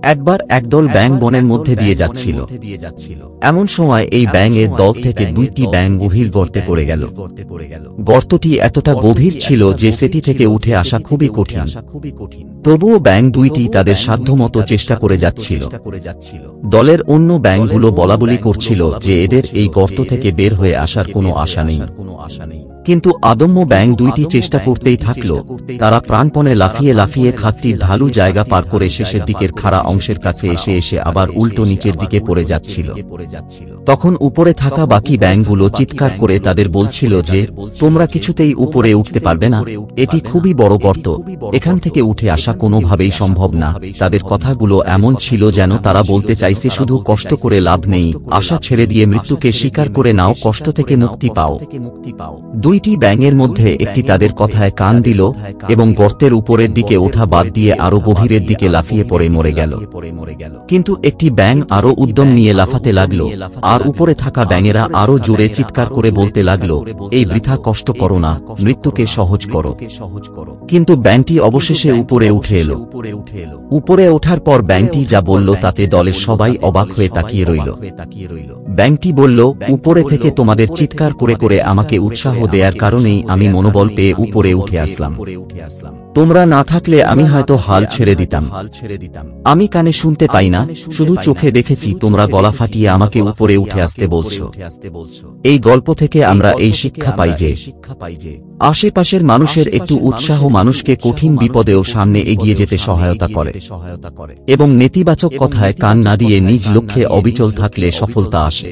একবার একদল ব্যাঙ বনের মধ্যে দিয়ে যাচ্ছিল। এমন সময় এই ব্যাঙের দল থেকে দুইটি ব্যাঙ গভীর গর্তে পড়ে গেল। গর্তটি এতটা গভীর ছিল যে সেটি থেকে উঠে আসা খুবই কঠিন। তবুও ব্যাঙ দুইটি তাদের সাধ্যমতো চেষ্টা করে যাচ্ছিল। দলের অন্য ব্যাঙগুলো বলাবলি করছিল যে এদের এই গর্ত থেকে বের হয়ে আসার কোনো আশা নেই। কিন্তু আদম্য ব্যাঙ দুইটি চেষ্টা করতেই থাকল। তারা প্রাণপণে লাফিয়ে লাফিয়ে খাতটির ঢালু জায়গা পার করে শেষের দিকের খাড়া অংশের কাছে এসে আবার উল্টো নিচের দিকে পড়ে যাচ্ছিল। তখন উপরে থাকা বাকি ব্যাঙগুলো চিৎকার করে তাদের বলছিল যে, তোমরা কিছুতেই উপরে উঠতে পারবে না, এটি খুবই বড় গর্ত, এখান থেকে উঠে আসা কোনোভাবেই সম্ভব না। তাদের কথাগুলো এমন ছিল যেন তারা বলতে চাইছে শুধু কষ্ট করে লাভ নেই, আশা ছেড়ে দিয়ে মৃত্যুকে স্বীকার করে নাও, কষ্ট থেকে মুক্তি পাও। দুইটি ব্যাঙের মধ্যে একটি তাদের কথায় কান দিল এবং গর্তের উপরের দিকে ওঠা বাদ দিয়ে আরো গভীরের দিকে লাফিয়ে পড়ে মরে গেল। কিন্তু একটি ব্যাঙ আরো উদ্যম নিয়ে লাফাতে লাগলো, আর উপরে থাকা ব্যাঙেরা আরো জোরে চিৎকার করে বলতে লাগলো, এই বৃথা কষ্ট করো না, মৃত্যুকে সহজ করো। কিন্তু ব্যাঙটি অবশেষে উপরে উঠে এলো। উপরে ওঠার পর ব্যাঙটি যা বলল তাতে দলের সবাই অবাক হয়ে তাকিয়ে রইল। ব্যাঙটি বলল, উপরে থেকে তোমাদের চিৎকার করে করে আমাকে উৎসাহ দেয়ার কারণেই আমি মনোবল পেয়ে উপরে উঠে আসলাম। তোমরা না থাকলে আমি হয়তো হাল ছেড়ে দিতাম। আমি কানে শুনতে পাই না, শুধু চোখে দেখেছি তোমরা গলা ফাটিয়ে আমাকে উপরে উঠে আসতে বলছো। এই গল্প থেকে আমরা এই শিক্ষা পাই যে আশেপাশের মানুষের একটু উৎসাহ মানুষকে কঠিন বিপদেও সামনে এগিয়ে যেতে সহায়তা করে, এবং নেতিবাচক কথায় কান না দিয়ে নিজ লক্ষ্যে অবিচল থাকলে সফলতা আসে।